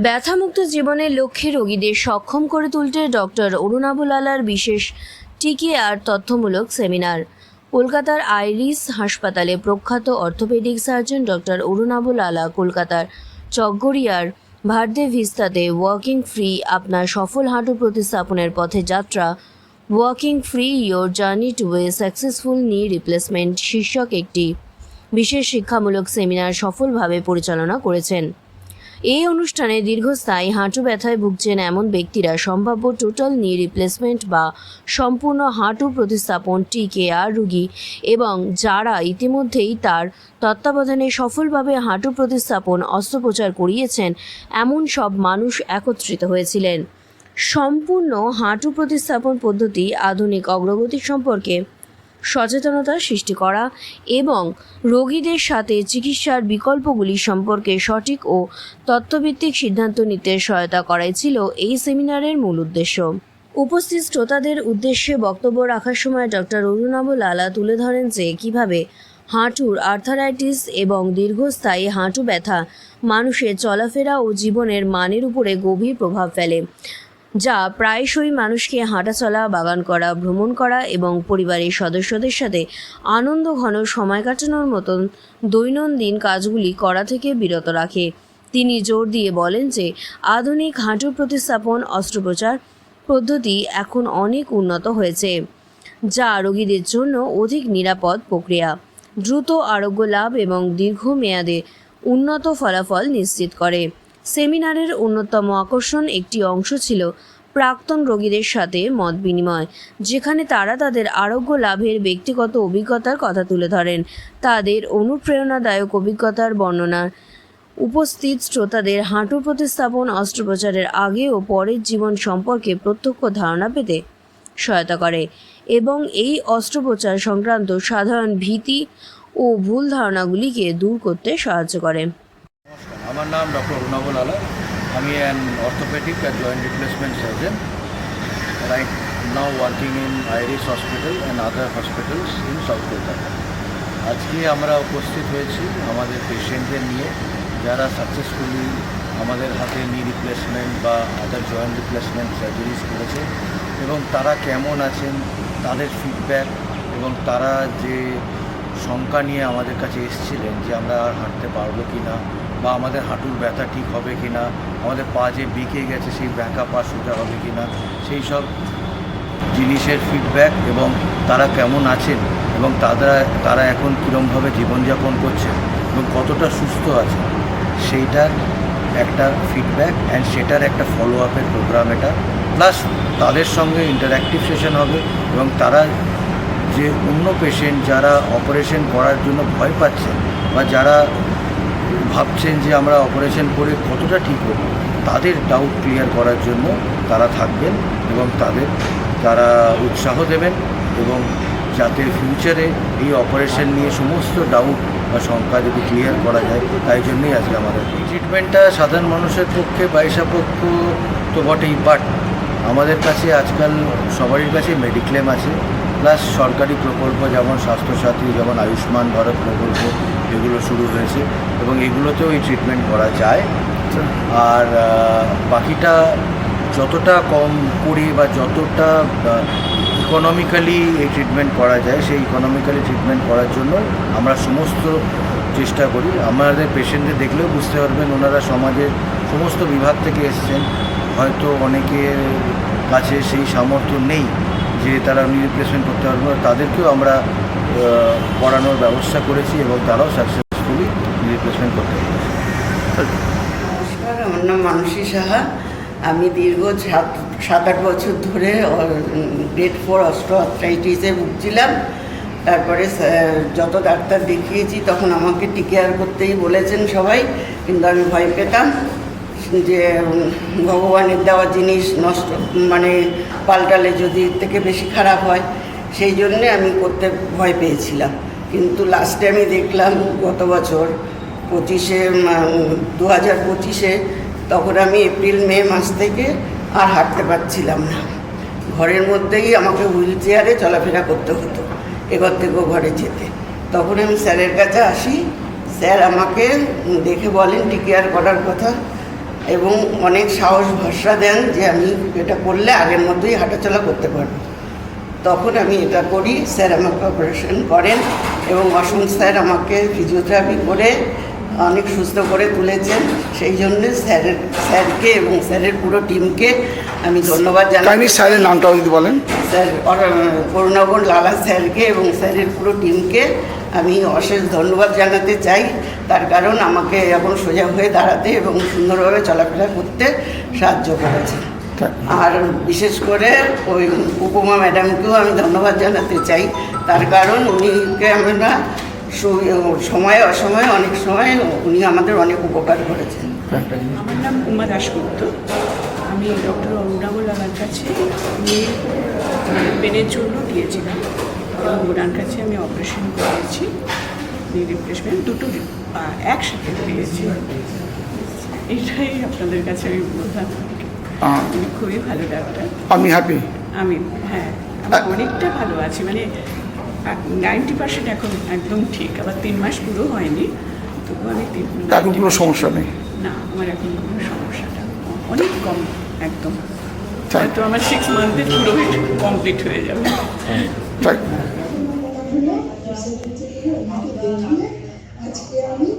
ব্যথামুক্ত জীবনের লক্ষ্যে রোগীদের সক্ষম করে তুলতে ডক্টর অরুণাভ লালার বিশেষ টিকেআর তথ্যমূলক সেমিনার। কলকাতার আইরিস হাসপাতালে প্রখ্যাত অর্থোপেডিক সার্জন ডক্টর অরুণাভ লালা কলকাতার চকগড়িয়ার ভারদে ভিস্তাতে ওয়াকিং ফ্রি আপনার সফল হাঁটু প্রতিস্থাপনের পথে যাত্রা, walking free your journey to a successful নি রিপ্লেসমেন্ট শীর্ষক একটি বিশেষ শিক্ষামূলক সেমিনার সফলভাবে পরিচালনা করেছেন। এই অনুষ্ঠানে দীর্ঘস্থায়ী হাঁটু ব্যথায় ভুগছেন এমন ব্যক্তিরা সম্ভাব্য টোটাল নি রিপ্লেসমেন্ট বা সম্পূর্ণ হাঁটু প্রতিস্থাপন টিকেআর রোগী এবং যারা ইতিমধ্যেই তার তত্ত্বাবধানে সফলভাবে হাঁটু প্রতিস্থাপন অস্ত্রোপচার করিয়েছেন এমন সব মানুষ একত্রিত হয়েছিলেন। সম্পূর্ণ হাঁটু প্রতিস্থাপন পদ্ধতি আধুনিক অগ্রগতি সম্পর্কে সচেতনতা সৃষ্টি করা এবং রোগীদের সাথে চিকিৎসার বিকল্পগুলি সম্পর্কে সঠিক ও তথ্যভিত্তিক সিদ্ধান্ত নিতে সহায়তা করাই ছিল এই সেমিনারের মূল উদ্দেশ্য। উপস্থিত শ্রোতাদের উদ্দেশ্যে বক্তব্য রাখার সময় ডক্টর অরুণাভ লালা তুলে ধরেন যে কীভাবে হাঁটুর আর্থারাইটিস এবং দীর্ঘস্থায়ী হাঁটু ব্যথা মানুষের চলাফেরা ও জীবনের মানের উপরে গভীর প্রভাব ফেলে, যা প্রায়শই মানুষকে হাঁটাচলা, বাগান করা, ভ্রমণ করা এবং পরিবারের সদস্যদের সাথে আনন্দঘন সময় কাটানোর মতন দৈনন্দিন কাজগুলি করা থেকে বিরত রাখে। তিনি জোর দিয়ে বলেন যে আধুনিক হাঁটু প্রতিস্থাপন অস্ত্রোপচার পদ্ধতি এখন অনেক উন্নত হয়েছে, যা রোগীদের জন্য অধিক নিরাপদ প্রক্রিয়া, দ্রুত আরোগ্য লাভ এবং দীর্ঘমেয়াদে উন্নত ফলাফল নিশ্চিত করে। সেমিনারের অন্যতম আকর্ষণ একটি অংশ ছিল প্রাক্তন রোগীদের সাথে মত বিনিময়, যেখানে তারা তাদের আরোগ্য লাভের ব্যক্তিগত অভিজ্ঞতার কথা তুলে ধরেন। তাদের অনুপ্রেরণাদায়ক অভিজ্ঞতার বর্ণনা উপস্থিত শ্রোতাদের হাঁটু প্রতিস্থাপন অস্ত্রোপচারের আগে ও পরের জীবন সম্পর্কে প্রত্যক্ষ ধারণা পেতে সহায়তা করে এবং এই অস্ত্রোপচার সংক্রান্ত সাধারণ ভীতি ও ভুল ধারণাগুলিকে দূর করতে সাহায্য করে। আমার নাম ডক্টর অরুণাভ লালা। আমি an orthopaedic and joint replacement surgeon, right now working in iris hospital and other hospitals in south Kolkata. আজকে আমরা উপস্থিত হয়েছি আমাদের পেশেন্টদের নিয়ে, যারা সাকসেসফুলি আমাদের হাতে নি রিপ্লেসমেন্ট বা আদার জয়েন্ট রিপ্লেসমেন্ট সার্জারিজ করেছে এবং তারা কেমন আছেন, তাদের ফিডব্যাক এবং তারা যে শঙ্কা নিয়ে আমাদের কাছে এসেছিলেন যে আমরা আর হাঁটতে পারবো কি না, বা আমাদের হাঁটুর ব্যথা ঠিক হবে কি না, আমাদের পা যে বেঁকে গেছে সেই ব্যাকা পা সোজা হবে কি না, সেই সব জিনিসের ফিডব্যাক এবং তারা কেমন আছেন এবং তারা এখন কীরকমভাবে জীবনযাপন করছেন এবং কতটা সুস্থ আছেন, সেইটার একটা ফিডব্যাক অ্যান্ড সেটার একটা ফলো আপের প্রোগ্রাম এটা। প্লাস তাদের সঙ্গে ইন্টারঅ্যাক্টিভ সেশন হবে এবং তারা যে অন্য পেশেন্ট যারা অপারেশন করার জন্য ভয় পাচ্ছেন বা যারা ভাবছেন যে আমরা অপারেশন করে কতটা ঠিক হব, তাদের ডাউট ক্লিয়ার করার জন্য তারা থাকবেন এবং তারা উৎসাহ দেবেন এবং যাতে ফিউচারে এই অপারেশন নিয়ে সমস্ত ডাউট বা শঙ্কা যদি ক্লিয়ার করা যায়, তাই জন্যই আজকে আমাদের এই ট্রিটমেন্টটা সাধারণ মানুষের পক্ষে বাইশাপক্ষ তো বটেই, বাট আমাদের কাছে আজকাল সবারই কাছে মেডিক্লেম আছে, প্লাস সরকারি প্রকল্প যেমন স্বাস্থ্যসাথী, যেমন আয়ুষ্মান ভারত প্রকল্প, এগুলো শুরু হয়েছে এবং এগুলোতেও এই ট্রিটমেন্ট করা যায়। আর বাকিটা যতটা কম করে বা যতটা ইকোনমিক্যালি এই ট্রিটমেন্ট করা যায়, সেই ইকোনমিক্যালি ট্রিটমেন্ট করার জন্য আমরা সমস্ত চেষ্টা করি। আমাদের পেশেন্টদের দেখলেও বুঝতে পারবেন ওনারা সমাজের সমস্ত বিভাগ থেকে এসছেন, হয়তো অনেকের কাছে সেই সামর্থ্য নেই যে তারা নি রিপ্লেসমেন্ট করতে পারবে, তাদেরকেও আমরা পড়ানোর ব্যবস্থা করেছি এবং তারাও সাকসেসফুলি নি রিপ্লেসমেন্ট করতে পারবে। নমস্কার, আমার নাম মানসী সাহা। আমি দীর্ঘ 7-8 বছর ধরে গ্রেড 4 অস্টিওআর্থ্রাইটিসে ভুগছিলাম। তারপরে যত ডাক্তার দেখিয়েছি তখন আমাকে টিকেআর করতেই বলেছেন সবাই, কিন্তু আমি ভয় পেতাম যে ভগবানের দেওয়া জিনিস নষ্ট পাল্টালে যদি এর থেকে বেশি খারাপ হয়, সেই জন্যে আমি করতে ভয় পেয়েছিলাম। কিন্তু লাস্টে আমি দেখলাম গত বছর 2025-এ, তখন আমি এপ্রিল-মে মাস থেকে আর হাঁটতে পারছিলাম না। ঘরের মধ্যেই আমাকে হুইল চেয়ারে চলাফেরা করতে হতো, এঘর থেকে ঘরে যেতে। তখন আমি স্যারের কাছে আসি, স্যার আমাকে দেখে বলেন টিকেআর করার কথা। এবং অনেক সাহস ভরসা দেন যে আমি এটা করলে আগের মতোই হাঁটাচলা করতে পারবো। তখন আমি এটা করি। স্যার আমাকে অপারেশন করেন এবং অসম স্যার আমাকে ফিজিওথেরাপি করে অনেক সুস্থ করে তুলেছেন। সেই জন্য স্যারকে এবং স্যারের পুরো টিমকে আমি ধন্যবাদ জানাই। স্যারের নামটাও যদি বলেন। স্যার অরুণাবল লালা স্যারকে এবং স্যারের পুরো টিমকে আমি অশেষ ধন্যবাদ জানাতে চাই। তার কারণ আমাকে এখন সোজা হয়ে দাঁড়াতে এবং সুন্দরভাবে চলাফেরা করতে সাহায্য করেছে। আর বিশেষ করে ওই উপমা ম্যাডামকেও আমি ধন্যবাদ জানাতে চাই। তার কারণ উনিকে আমরা সময়ে অসময়ে অনেক সময় উনি আমাদের অনেক উপকার করেছেন। আমার নাম উমা দাশগুপ্ত। আমি ডক্টর অরুণাবল লালার কাছে পেনের জন্য গিয়েছিলাম এবং ওনার কাছে আমি অপারেশন করেছি, নি রিপ্লেসমেন্ট দুটো একসাথে পেয়েছি। এটাই আপনাদের কাছে আমি বললাম। উনি খুবই ভালো ডাক্তার। আমি হ্যাপি। আমি আমি অনেকটা ভালো আছি, মানে 90% এখন একদম ঠিক। আবার 3 মাস পুরো হয়নি, তবু আমি এখন কোনো সমস্যা নেই। না, আমার এখন কোনো সমস্যাটা অনেক কম, একদম। হয়তো আমার 6 মান্থে পুরো কমপ্লিট হয়ে যাবে। আজকে আমি